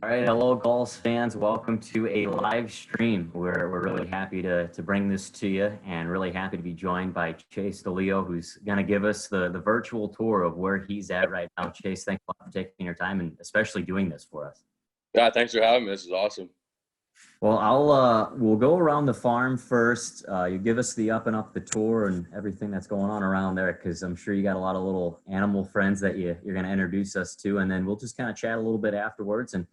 All right, hello, Gulls fans. Welcome to a live stream. We're really happy to bring this to you, and really happy to be joined by Chase DeLeo, who's going to give us the virtual tour of where he's at right now. Chase, thanks a lot for taking your time and especially doing this for us. Yeah, thanks for having me. This is awesome. Well, we'll go around the farm first. You give us the up and up the tour and everything that's going on around there, because I'm sure you got a lot of little animal friends that you're going to introduce us to, and then we'll just kind of chat a little bit afterwards and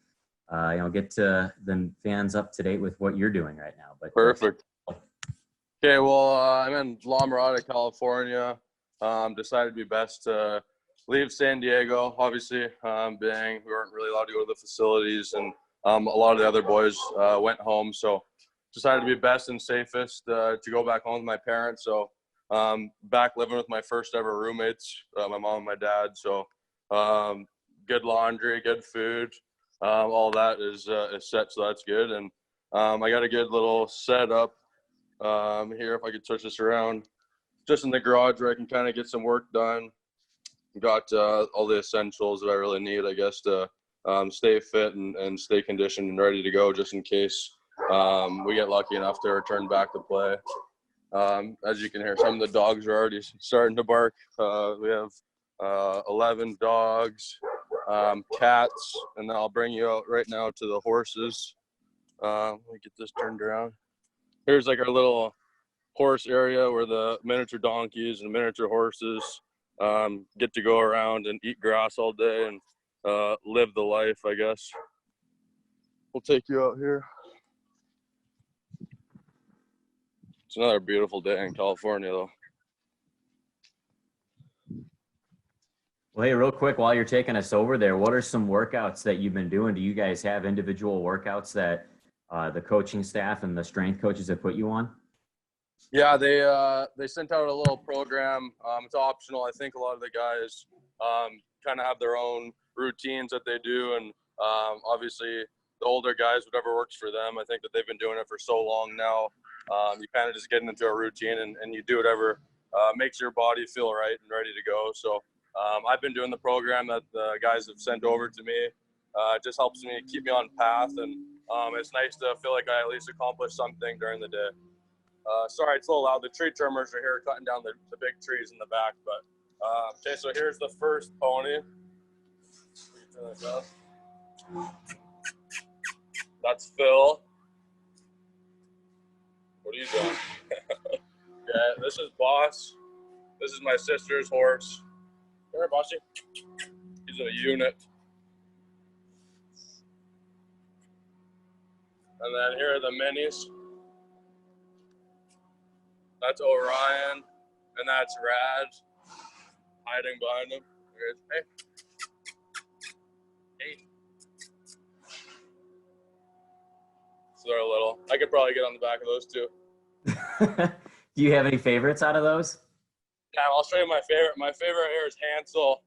get the fans up to date with what you're doing right now. But perfect. Okay, well, I'm in La Mirada, California. Decided to be best to leave San Diego, obviously, being we weren't really allowed to go to the facilities, and a lot of the other boys went home. So decided to be best and safest to go back home with my parents. So back living with my first ever roommates, my mom and my dad. So good laundry, good food. All that is set, so that's good. And I got a good little setup here. If I could touch this around, just in the garage where I can kind of get some work done. Got all the essentials that I really need, I guess, to stay fit and stay conditioned and ready to go, just in case we get lucky enough to return back to play. As you can hear, some of the dogs are already starting to bark. We have 11 dogs. Cats, and then I'll bring you out right now to the horses. Let me get this turned around. Here's like our little horse area where the miniature donkeys and miniature horses get to go around and eat grass all day and live the life, I guess. We'll take you out here. It's another beautiful day in California, though. Well, hey, real quick, while you're taking us over there, what are some workouts that you've been doing? Do you guys have individual workouts that the coaching staff and the strength coaches have put you on? Yeah, they sent out a little program. It's optional. I think a lot of the guys kind of have their own routines that they do, and obviously the older guys, whatever works for them. I think that they've been doing it for so long now. You kind of just get into a routine and you do whatever makes your body feel right and ready to go. So I've been doing the program that the guys have sent over to me. It just helps me keep me on path, and it's nice to feel like I at least accomplished something during the day. Sorry, it's a little loud. The tree trimmers are here cutting down the big trees in the back. But okay, so here's the first pony. That's Phil. What are you doing? Yeah, this is Boss. This is my sister's horse. Come here, Bossy. He's a unit. And then here are the minis. That's Orion, and that's Rad, hiding behind him. Hey. Hey. So they're little. I could probably get on the back of those too. Do you have any favorites out of those? Yeah, I'll show you my favorite. My favorite here is Hansel.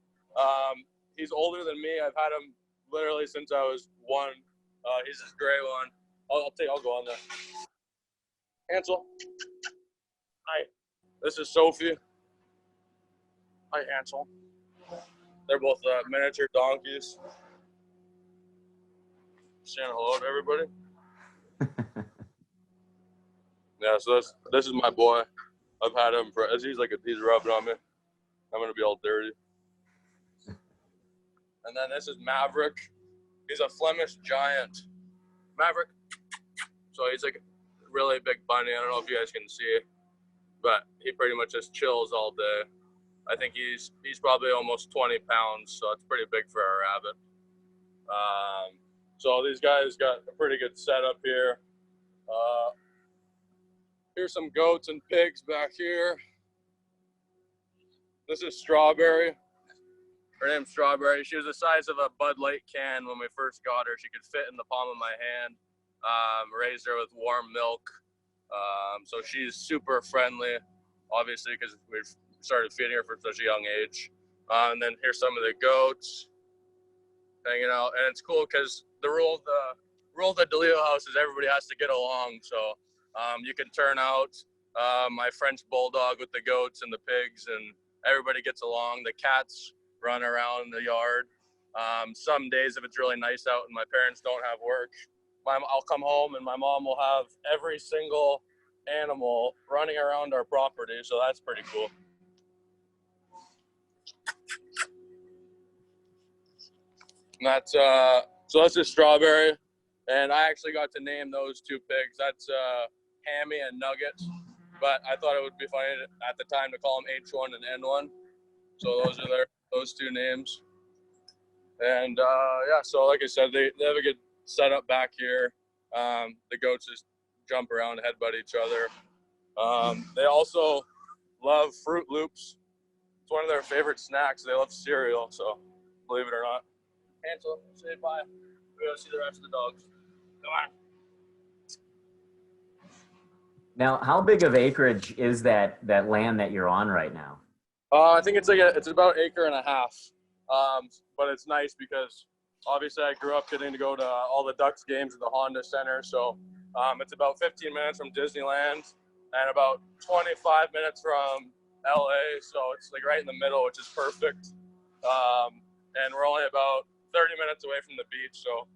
He's older than me. I've had him literally since I was one. He's this gray one. I'll go on there. Hansel. Hi. This is Sophie. Hi, Hansel. They're both miniature donkeys. Saying hello to everybody. Yeah, so this is my boy. I've had him for, he's rubbing on me. I'm gonna be all dirty. And then this is Maverick. He's a Flemish giant. Maverick. So he's like a really big bunny. I don't know if you guys can see it, but he pretty much just chills all day. I think he's probably almost 20 pounds, so it's pretty big for a rabbit. So these guys got a pretty good setup here. Here's some goats and pigs back here. This is Strawberry. Her name's Strawberry. She was the size of a Bud Light can when we first got her. She could fit in the palm of my hand. Raised her with warm milk. So she's super friendly, obviously, because we've started feeding her for such a young age. And then here's some of the goats hanging out. And it's cool because the rule of the DeLeo house is everybody has to get along. So you can turn out my French bulldog with the goats and the pigs, and everybody gets along. The cats run around the yard. Some days if it's really nice out and my parents don't have work, I'll come home and my mom will have every single animal running around our property. So that's pretty cool. And that's so that's a Strawberry, and I actually got to name those two pigs. That's Hammy and Nugget, but I thought it would be funny at the time to call them H1 and N1. So those are those two names. And yeah, so like I said, they have a good setup back here. The goats just jump around, headbutt each other. They also love Fruit Loops. It's one of their favorite snacks. They love cereal, so believe it or not. Hansel, say bye. We gotta see the rest of the dogs. Come on. Now, how big of acreage is that land that you're on right now? I think it's about 1.5 acres. But it's nice because obviously I grew up getting to go to all the Ducks games at the Honda Center. So it's about 15 minutes from Disneyland and about 25 minutes from LA. So it's like right in the middle, which is perfect. And we're only about 30 minutes away from the beach. So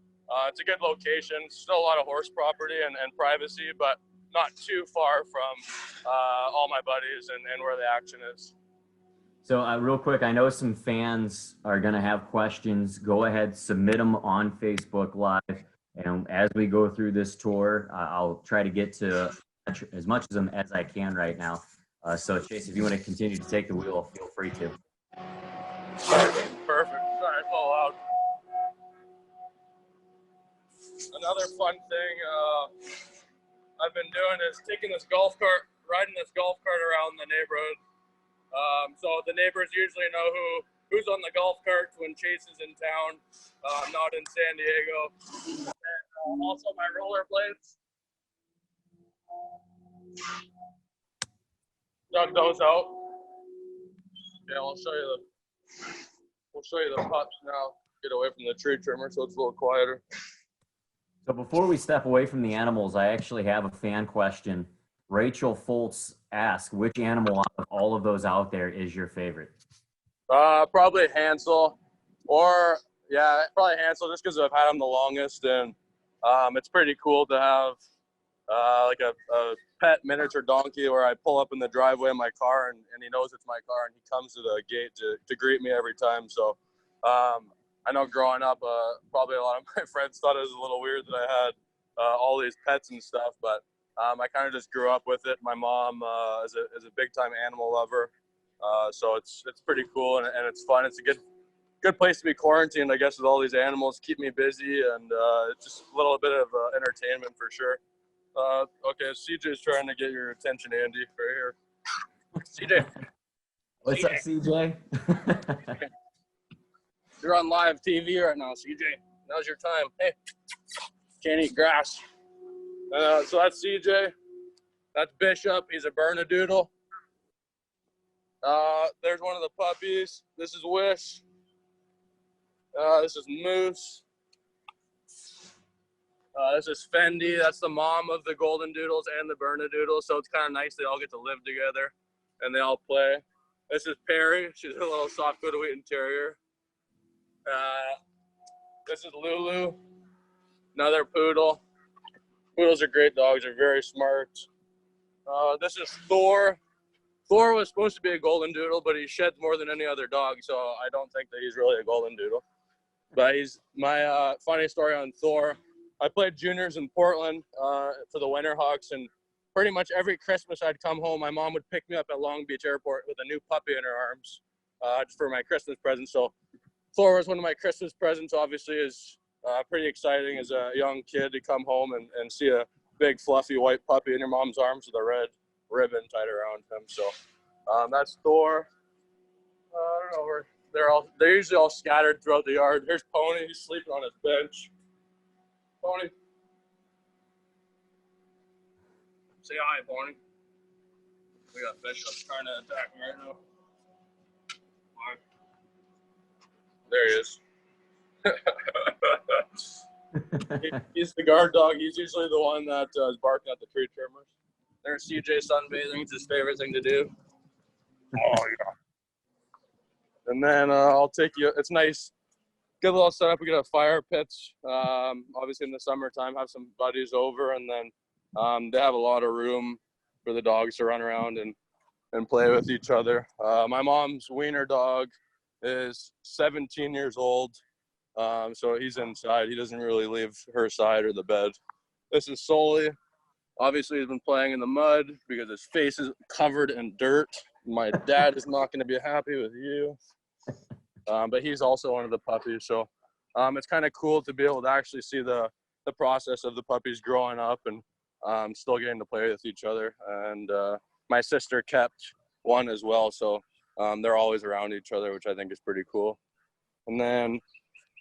it's a good location. Still a lot of horse property and privacy, but not too far from all my buddies and where the action is. So real quick, I know some fans are going to have questions. Go ahead, submit them on Facebook Live. And as we go through this tour, I'll try to get to as much of them as I can right now. So Chase, if you want to continue to take the wheel, feel free to. Perfect. Sorry, it's all loud. Another fun thing I've been doing is taking this riding this golf cart around the neighborhood. So the neighbors usually know who's on the golf carts when Chase is in town, not in San Diego. And also my rollerblades. Dug those out. Yeah, we'll show you the pups now. Get away from the tree trimmer so it's a little quieter. So before we step away from the animals, I actually have a fan question. Rachel Foltz asked, which animal out of all of those out there is your favorite? Probably Hansel, or yeah, probably Hansel, just because I've had him the longest, and it's pretty cool to have like a pet miniature donkey where I pull up in the driveway of my car and he knows it's my car and he comes to the gate to greet me every time. So I know growing up, probably a lot of my friends thought it was a little weird that I had all these pets and stuff, but I kind of just grew up with it. My mom is a big time animal lover, so it's pretty cool and it's fun. It's a good place to be quarantined, I guess, with all these animals. Keep me busy and it's just a little bit of entertainment for sure. Okay, CJ's trying to get your attention, Andy, right here. CJ. What's up, CJ? You're on live TV right now, CJ. Now's your time. Hey, can't eat grass. So that's CJ. That's Bishop. He's a Bernedoodle. There's one of the puppies. This is Wish. This is Moose. This is Fendi. That's the mom of the Golden Doodles and the Bernedoodles. So it's kind of nice they all get to live together and they all play. This is Perry. She's a little soft-coated Wheaten Terrier. This is Lulu, another poodle. Poodles are great dogs. They're very smart. This is Thor. Thor was supposed to be a Golden Doodle, but he sheds more than any other dog, so I don't think that he's really a Golden Doodle. But he's my funny story on Thor. I played juniors in Portland for the Winterhawks, and pretty much every Christmas I'd come home, my mom would pick me up at Long Beach Airport with a new puppy in her arms just for my Christmas present. So Thor was one of my Christmas presents. Obviously, is pretty exciting as a young kid to come home and see a big fluffy white puppy in your mom's arms with a red ribbon tied around him. So that's Thor. I don't know. They're usually all scattered throughout the yard. Here's Pony. He's sleeping on his bench. Pony. Say hi, Pony. We got Bishop trying to attack me right now. There he is. He's the guard dog. He's usually the one that is barking at the tree trimmers. There's CJ sunbathing. It's his favorite thing to do. Oh, yeah. And then I'll take you. It's nice. get a little setup. We get a fire pits, obviously in the summertime, have some buddies over, and then they have a lot of room for the dogs to run around and play with each other. My mom's wiener dog is 17 years old, so he's inside. He doesn't really leave her side or the bed. This is Sully. Obviously, he's been playing in the mud because his face is covered in dirt. My dad is not going to be happy with you. But he's also one of the puppies. So it's kind of cool to be able to actually see the process of the puppies growing up and still getting to play with each other. And my sister kept one as well. So they're always around each other, which I think is pretty cool. And then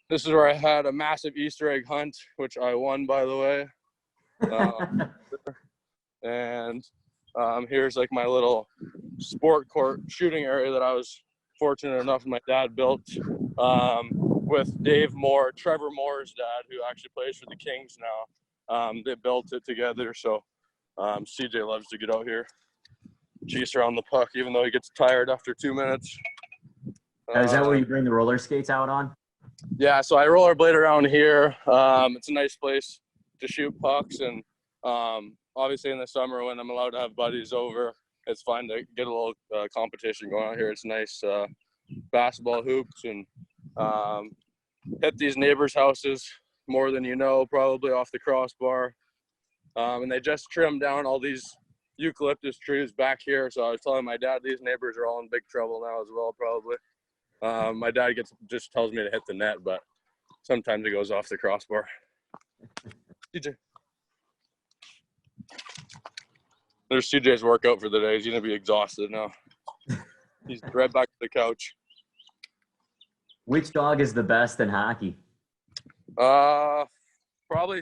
this is where I had a massive Easter egg hunt, which I won, by the way. And here's like my little sport court shooting area that I was fortunate enough my dad built with Dave Moore, Trevor Moore's dad, who actually plays for the Kings now. They built it together. So CJ loves to get out here, chase around the puck, even though he gets tired after 2 minutes. Is that where you bring the roller skates out on? Yeah, so I rollerblade around here. It's a nice place to shoot pucks, and obviously in the summer when I'm allowed to have buddies over, it's fun to get a little competition going on here. It's nice basketball hoops and hit these neighbors' houses more than you know, probably off the crossbar. And they just trimmed down all these eucalyptus trees back here. So I was telling my dad these neighbors are all in big trouble now as well, probably. My dad just tells me to hit the net, but sometimes it goes off the crossbar. CJ. There's CJ's workout for the day. He's going to be exhausted now. He's right back to the couch. Which dog is the best in hockey? Probably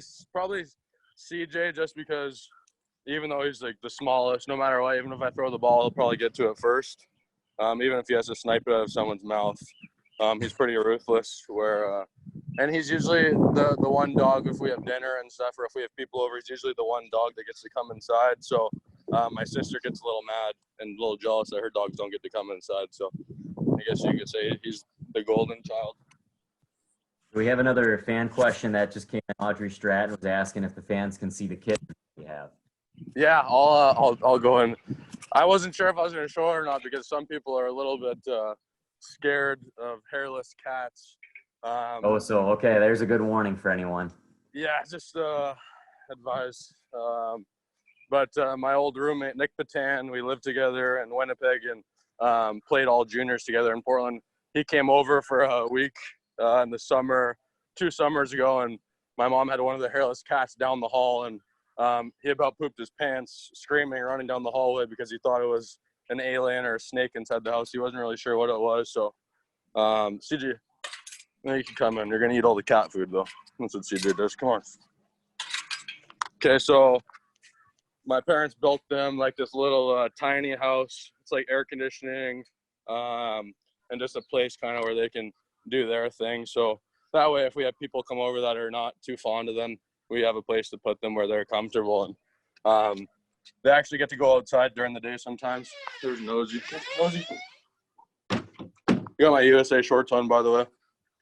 CJ, just because even though he's like the smallest, no matter what, even if I throw the ball, he'll probably get to it first. Even if he has to snipe it out of someone's mouth. He's pretty ruthless. And he's usually the one dog, if we have dinner and stuff, or if we have people over, he's usually the one dog that gets to come inside. So my sister gets a little mad and a little jealous that her dogs don't get to come inside. So I guess you could say he's the golden child. We have another fan question that just came in. Audrey Stratton was asking if the fans can see the kit we have. Yeah, I'll go in. I wasn't sure if I was going to show it or not because some people are a little bit scared of hairless cats. Okay, there's a good warning for anyone. Yeah, just advise. But my old roommate, Nick Patan, we lived together in Winnipeg and played all juniors together in Portland. He came over for a week in the summer, 2 summers ago, and my mom had one of the hairless cats down the hall, and he about pooped his pants, screaming, running down the hallway because he thought it was an alien or a snake inside the house. He wasn't really sure what it was. So, CJ, now you can come in. You're going to eat all the cat food, though. That's what CJ does. Come on. Okay, so my parents built them like this little tiny house. It's like air conditioning and just a place kind of where they can do their thing. So that way, if we have people come over that are not too fond of them, we have a place to put them where they're comfortable. And they actually get to go outside during the day sometimes. There's Nosy. Nosy. You got my USA shorts on, by the way.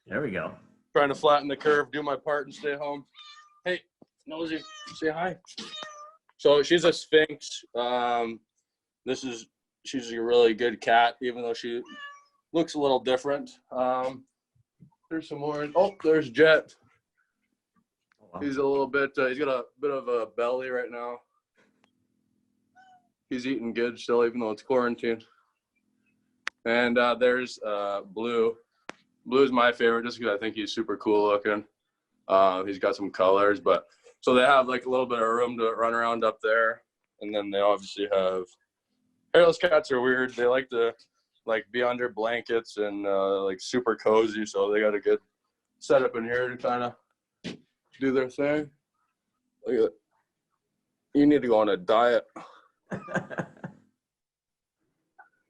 There we go. Trying to flatten the curve, do my part, and stay home. Hey, Nosy, say hi. So she's a Sphinx. She's a really good cat, even though she looks a little different. There's some more. Oh, there's Jet. He's a little bit, he's got a bit of a belly right now. He's eating good still, even though it's quarantine. And there's Blue. Blue's my favorite just because I think he's super cool looking. He's got some colors, but so they have like a little bit of room to run around up there. And then they obviously have, hairless cats are weird. They like to like be under blankets and like super cozy. So they got a good setup in here to kind of do their thing. Look at it. You need to go on a diet.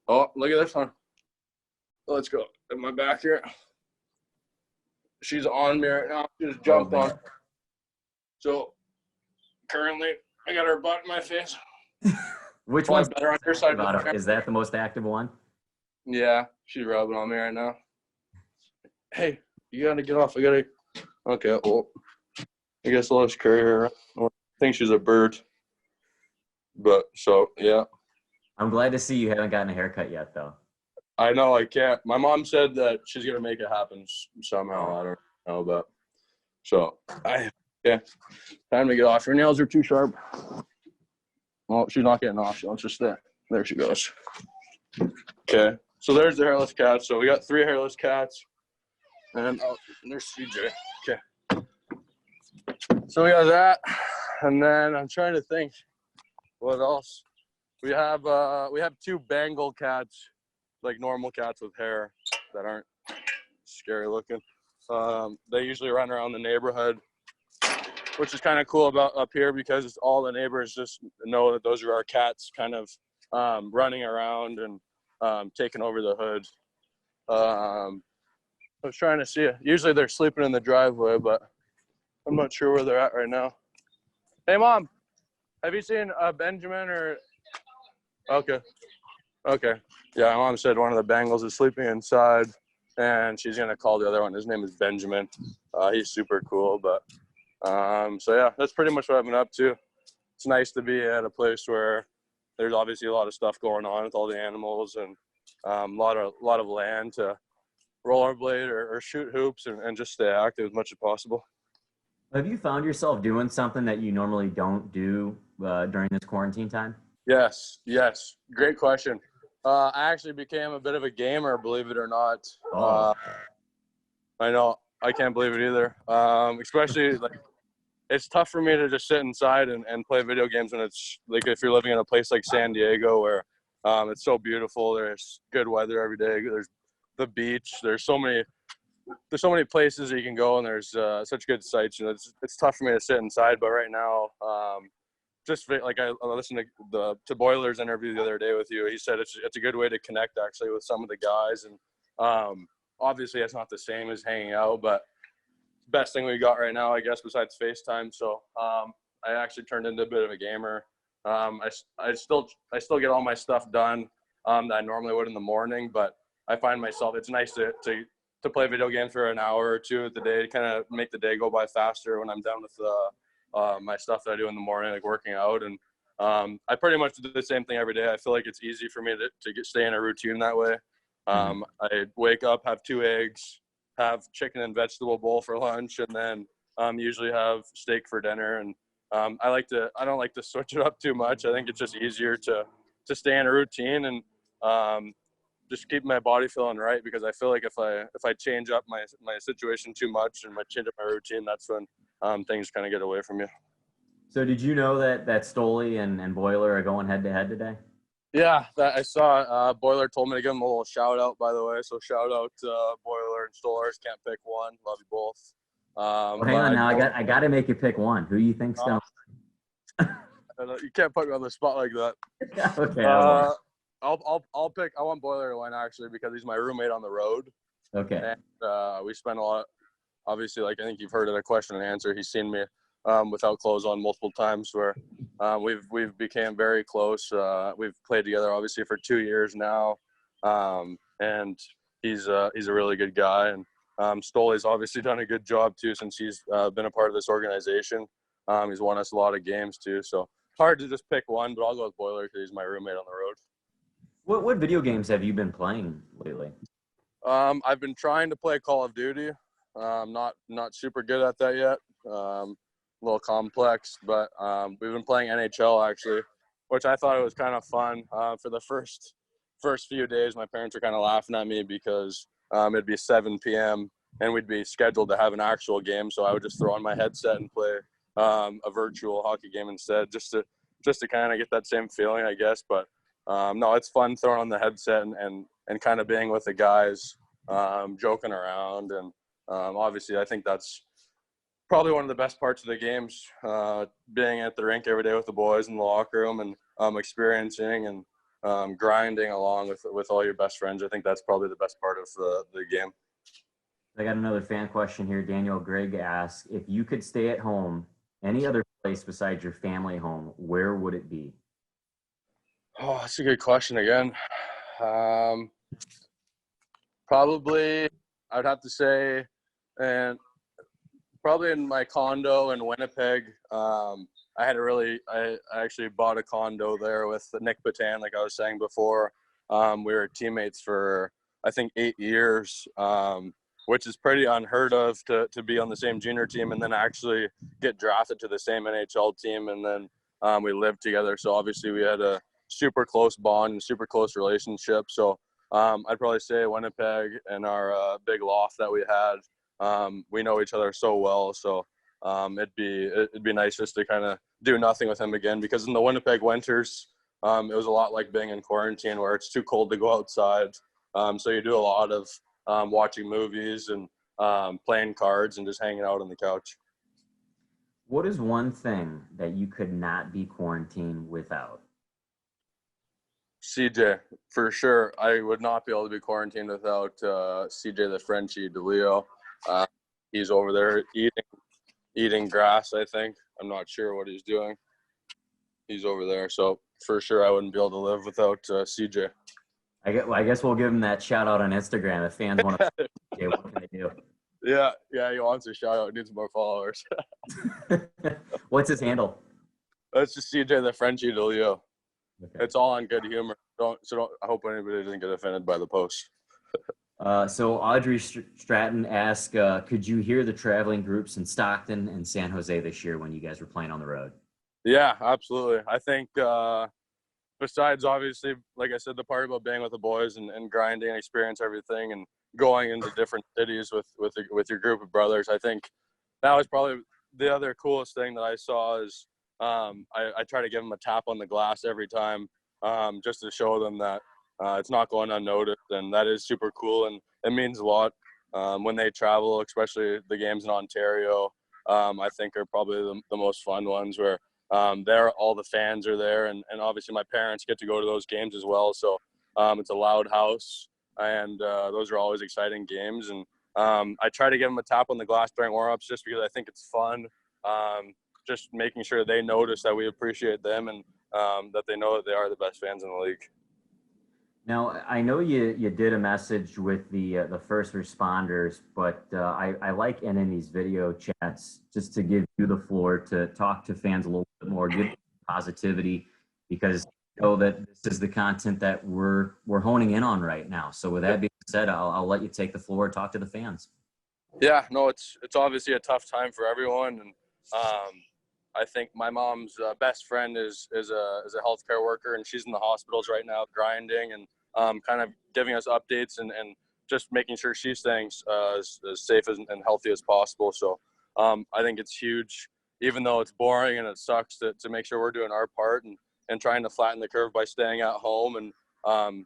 Oh, look at this one. Let's go. In my back here. She's on me right now. She just jumped on. So currently, I got her butt in my face. Which one's better on your side? Is that the most active one? Yeah, she's rubbing on me right now. Hey, You gotta get off. Okay, well, I guess I'll just carry her. I think she's a bird. But, so, yeah. I'm glad to see you haven't gotten a haircut yet, though. I know I can't. My mom said that she's going to make it happen somehow. I don't know, but. So, yeah. Time to get off. Her nails are too sharp. Well, she's not getting off. She wants to stay. There she goes. Okay. So there's the hairless cats. So we got 3 hairless cats. And there's CJ. Okay. So we got that. And then I'm trying to think what else. We have 2 Bengal cats, like normal cats with hair that aren't scary looking. They usually run around the neighborhood, which is kind of cool about up here because all the neighbors just know that those are our cats kind of running around and taking over the hood. I was trying to see it. Usually they're sleeping in the driveway, but I'm not sure where they're at right now. Hey, Mom, have you seen Benjamin or? Okay. Yeah, my mom said one of the Bengals is sleeping inside, and she's going to call the other one. His name is Benjamin. He's super cool, but so yeah, that's pretty much what I've been up to. It's nice to be at a place where there's obviously a lot of stuff going on with all the animals and a lot of land to rollerblade or shoot hoops and just stay active as much as possible. Have you found yourself doing something that you normally don't do during this quarantine time? Yes. Great question. I actually became a bit of a gamer, believe it or not. I know. I can't believe it either. Especially like it's tough for me to just sit inside and play video games when it's like if you're living in a place like San Diego where it's so beautiful. There's good weather every day. There's the beach. There's so many places that you can go and there's such good sights. You know, it's tough for me to sit inside. But right now, just like I listened to Boiler's interview the other day with you. He said it's a good way to connect actually with some of the guys, and obviously it's not the same as hanging out, but best thing we got right now, I guess, besides FaceTime. So I actually turned into a bit of a gamer. I still get all my stuff done that I normally would in the morning, but I find myself it's nice to play video games for an hour or two of the day to kind of make the day go by faster when I'm done with my stuff that I do in the morning, like working out. And I pretty much do the same thing every day. I feel like it's easy for me to stay in a routine that way. I wake up, have 2 eggs, have chicken and vegetable bowl for lunch, and then usually have steak for dinner. And I don't like to switch it up too much. I think it's just easier to stay in a routine and just keep my body feeling right, because I feel like if I change up my situation too much and change up my routine, that's when things kind of get away from you. So did you know that Stoley and Boiler are going head to head today? Yeah, that I saw. Boiler told me to give him a little shout out, by the way. So shout out to Boiler and Stolers. Can't pick one. Love you both. Hang on now. I got to make you pick one. Who you think's gonna? You can't put me on the spot like that. Okay. I'll pick. I want Boiler to win actually because he's my roommate on the road. Okay. And we spent a lot. Obviously, like I think you've heard of the question and answer. He's seen me without clothes on multiple times where we've became very close. We've played together obviously for 2 years now, and he's a really good guy. And Stoley's obviously done a good job too since he's been a part of this organization. He's won us a lot of games too. So hard to just pick one, but I'll go with Boiler because he's my roommate on the road. What video games have you been playing lately? I've been trying to play Call of Duty. Not super good at that yet. A little complex, but we've been playing NHL actually, which I thought it was kind of fun. For the first few days, my parents were kind of laughing at me because it'd be 7 p.m. and we'd be scheduled to have an actual game, so I would just throw on my headset and play a virtual hockey game instead, just to kind of get that same feeling, I guess. But no, it's fun throwing on the headset and kind of being with the guys, joking around, and obviously I think that's probably one of the best parts of the games, being at the rink every day with the boys in the locker room and experiencing and grinding along with all your best friends. I think that's probably the best part of the game. I got another fan question here. Daniel Grigg asks, if you could stay at home, any other place besides your family home, where would it be? Oh, that's a good question again. Probably, I would have to say And probably in my condo in Winnipeg, I actually bought a condo there with Nick Patan, like I was saying before. We were teammates for, I think, 8 years, which is pretty unheard of to be on the same junior team and then actually get drafted to the same NHL team. And then we lived together. So obviously we had a super close bond and super close relationship. So I'd probably say Winnipeg and our big loft that we had, we know each other so well. So it'd be nice just to kind of do nothing with him again, because in the Winnipeg winters, it was a lot like being in quarantine where it's too cold to go outside. So you do a lot of watching movies and playing cards and just hanging out on the couch. What is one thing that you could not be quarantined without? CJ, for sure. I would not be able to be quarantined without CJ the Frenchie DeLeo. He's over there eating grass, I think. I'm not sure what he's doing. He's over there. So for sure I wouldn't be able to live without CJ. I guess we'll give him that shout out on Instagram. If fans want to, okay, what can they do? Yeah, he wants a shout out. He needs more followers. What's his handle? It's just CJ the Frenchie DeLeo. Okay. It's all on good humor. I hope anybody doesn't get offended by the post. So Audrey Stratton asked, could you hear the traveling groups in Stockton and San Jose this year when you guys were playing on the road? Yeah, absolutely. I think besides, obviously, like I said, the part about being with the boys and grinding and experience everything and going into different cities with your group of brothers, I think that was probably the other coolest thing that I saw is I try to give them a tap on the glass every time just to show them that it's not going unnoticed, and that is super cool, and it means a lot when they travel, especially the games in Ontario. I think are probably the most fun ones where all the fans are there, and obviously my parents get to go to those games as well. So it's a loud house, and those are always exciting games. And I try to give them a tap on the glass during warm-ups just because I think it's fun. Just making sure they notice that we appreciate them and that they know that they are the best fans in the league. Now, I know you did a message with the first responders, but I like ending these video chats just to give you the floor to talk to fans a little bit more, give positivity, because I know that this is the content that we're honing in on right now. So with that being said, I'll let you take the floor and talk to the fans. Yeah, no, it's obviously a tough time for everyone, and I think my mom's best friend is a healthcare worker, and she's in the hospitals right now grinding and kind of giving us updates and just making sure she's staying as safe and healthy as possible. So I think it's huge, even though it's boring and it sucks to make sure we're doing our part and trying to flatten the curve by staying at home and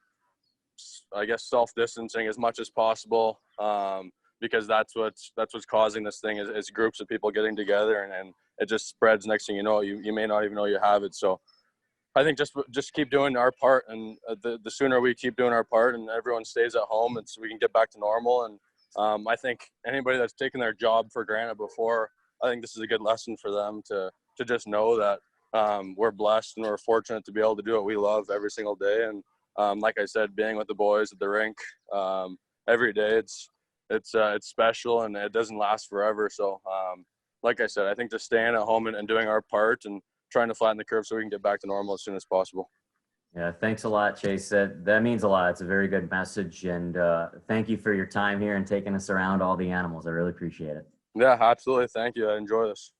I guess self-distancing as much as possible because that's what's causing this thing is groups of people getting together and it just spreads. Next thing you know, you may not even know you have it. So I think just keep doing our part, and the sooner we keep doing our part and everyone stays at home, we can get back to normal. And I think anybody that's taken their job for granted before, I think this is a good lesson for them to just know that we're blessed and we're fortunate to be able to do what we love every single day. And like I said, being with the boys at the rink every day, it's special and it doesn't last forever. So like I said, I think just staying at home and doing our part and trying to flatten the curve so we can get back to normal as soon as possible. Yeah, thanks a lot, Chase. That means a lot. It's a very good message, and thank you for your time here and taking us around all the animals. I really appreciate it. Yeah, absolutely. Thank you. I enjoy this.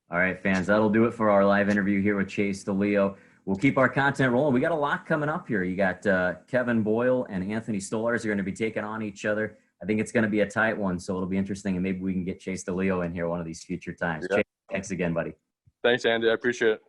All right, fans, that'll do it for our live interview here with Chase DeLeo. We'll keep our content rolling. We got a lot coming up here. You got Kevin Boyle and Anthony Stolarz are going to be taking on each other. I think it's going to be a tight one, so it'll be interesting, and maybe we can get Chase DeLeo in here one of these future times. Yeah. Chase, thanks again, buddy. Thanks, Andy. I appreciate it.